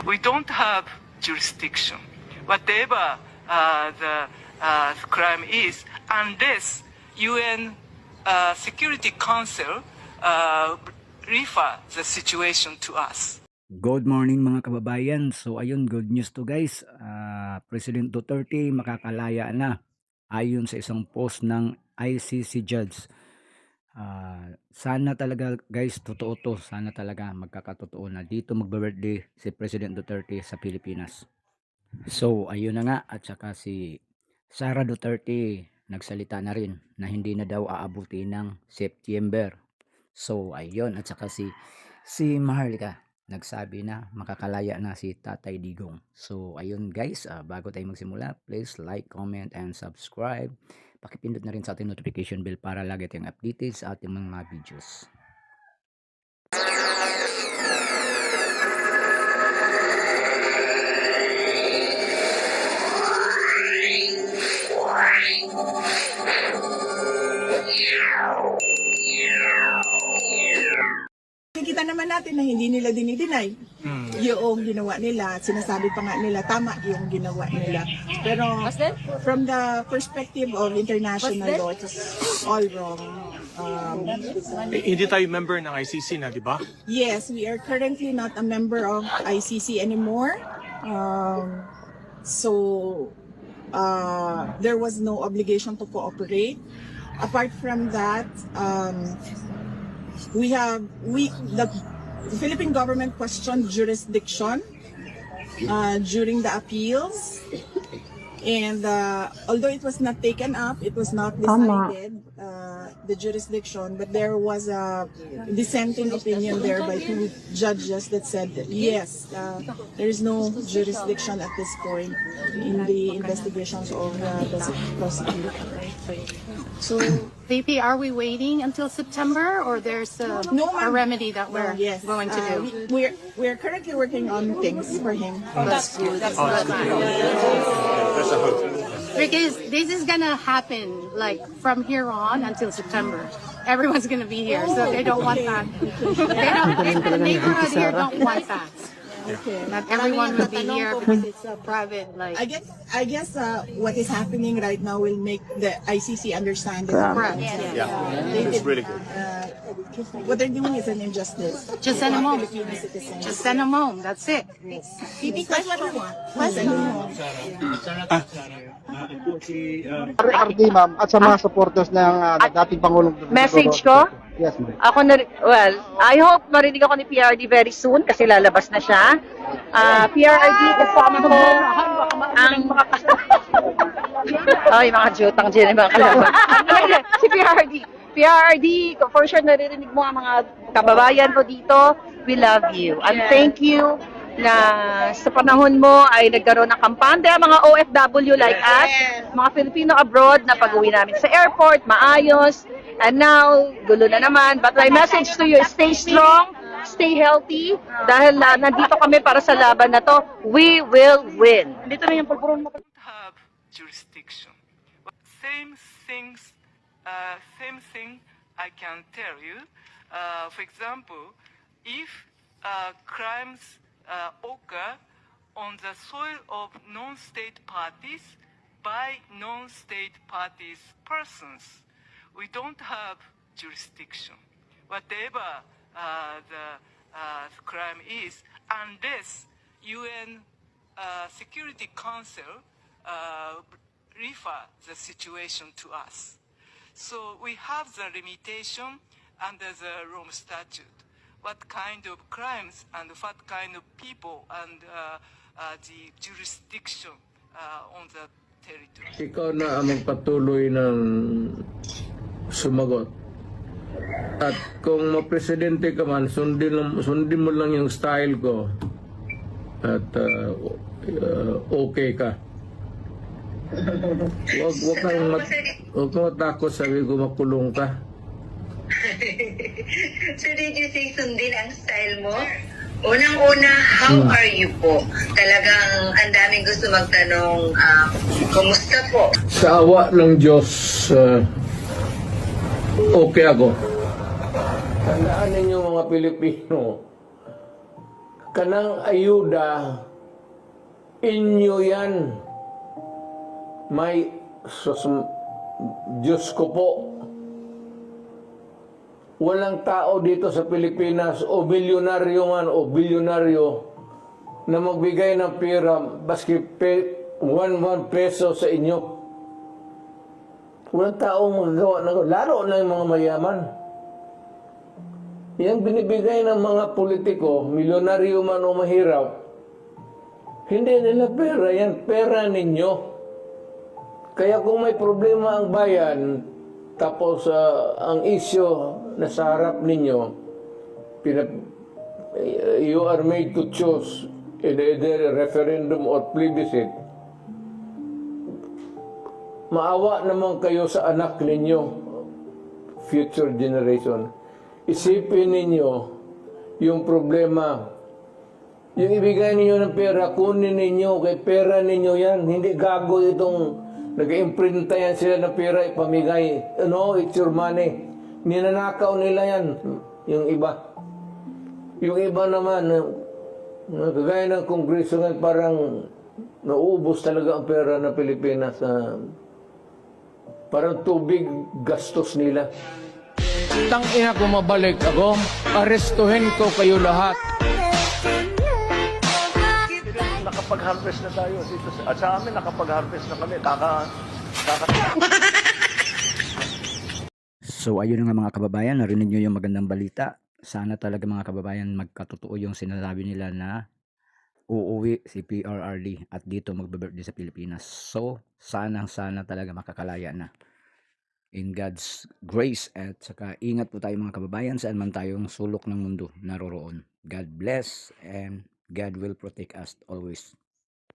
We don't have jurisdiction. Whatever the crime is, unless UN Security Council refer the situation to us. Good morning mga kababayan. So ayun, good news to guys. President Duterte makakalaya na ayon sa isang post ng ICC judge. Sana talaga guys, totoo to. Sana talaga magkakatotoo na dito magbe-birthday si President Duterte sa Pilipinas. So ayun na nga, at saka si Sara Duterte nagsalita na rin na hindi na daw aabuti ng September. So ayun, at saka si Maharlika nagsabi na makakalaya na si Tatay Digong. So ayun guys, bago tayo magsimula, please like, comment, and subscribe. Pakipindot na rin sa ating notification bell para lagi tayong updated sa ating mga videos. Kita naman natin na hindi nila dinideny yung ginawa nila. Sinasabi pa nga nila, tama yung ginawa nila. Pero from the perspective of international law, it's all wrong. Hindi tayo member ng ICC na, di ba? Yes, we are currently not a member of ICC anymore. There was no obligation to cooperate. Apart from that, the Philippine government questioned jurisdiction during the appeals, and although it was not taken up, it was not decided, the jurisdiction, but there was a dissenting opinion there by two judges that said that yes, there is no jurisdiction at this point in the investigations of the prosecutor. So VP, are we waiting until September, or there's a remedy that we're going to do? We're currently working on things for him. That's good. That's good. Because this is gonna happen like from here on until September. Everyone's gonna be here, so they don't want that. The neighborhood here don't want that. Okay. Not everyone will be here because it's a private, like. I guess what is happening right now will make the ICC understand that Correct. It's really good. what they're doing is an injustice. Just send them home. Citizens. Just send them home. That's it. That's what we want. Send them home. RD, ma'am, at sa mga supporters ng dating Pangulong Duterte. Message ko? Yes, ma'am. Ako na, well, I hope marinig ako ni PRD very soon kasi lalabas na siya. PRD, kasama ko ang ay, mga jutang dyan, mga kalaban. Si PRD, for sure naririnig mo ang mga kababayan ko dito. We love you. And thank you na sa panahon mo ay nagkaroon ng kampante ang mga OFW like us, mga Filipino abroad na pag-uwi namin sa airport, maayos. And now, gulo na naman. But my message to you is stay strong, stay healthy, dahil nandito kami para sa laban na to. We will win. Dito na yung pulpuron mo. Have jurisdiction. But same thing I can tell you. For example, if crimes occur on the soil of non-state parties by non-state parties persons, we don't have jurisdiction. Whatever the crime is, unless UN Security Council refer the situation to us. So we have the limitation under the Rome Statute. What kind of crimes and what kind of people and the jurisdiction on the territory. Ikaw na ang magpatuloy ng sumagot. At kung mapresidente ka man, sundin mo lang yung style ko. At okay ka. Huwag kang matakot, sabi ko makulong ka. So did you say sundin ang style mo? Unang-una, how are you po? Talagang ang daming gusto magtanong, kumusta po? Sa awa ng Diyos, okay ako. Tandaan ninyo mga Pilipino, kanang ayuda, inyo yan. May, Diyos ko po, walang tao dito sa Pilipinas o milyonaryo man o bilyonaryo na magbigay ng pera baski 1 peso sa inyo. Walang tao magagawa ng laro na yung mga mayaman. Yang binibigay ng mga politiko, milyonaryo man o mahirap, hindi nila pera, yan pera ninyo. Kaya kung may problema ang bayan, tapos ang isyo na sa harap ninyo, you are made to choose either referendum or plebiscite, maawa naman kayo sa anak ninyo, future generation. Isipin ninyo yung problema. Yung ibigay ninyo ng pera, kunin ninyo, kay pera ninyo yan. Hindi gago itong nag-imprinta yan sila ng pera, ipamigay. No, it's your money. Ninanakaw nila yan, yung iba. Yung iba naman, kagaya ng kongreso ngayon, parang naubos talaga ang pera ng Pilipinas. Parang tubig gastos nila. Tangina ko mabalik ako, arestuhin ko kayo lahat. Nakapag-harvest na tayo dito. At sa amin, nakapag-harvest na kami. So ayun na nga mga kababayan, narinig nyo yung magandang balita. Sana talaga mga kababayan magkatotoo yung sinasabi nila na uuwi si PRRD at dito magbe-birthday sa Pilipinas. So sana talaga makakalaya na. In God's grace at saka ingat po tayo mga kababayan saan man tayong sulok ng mundo naroroon. God bless and God will protect us always.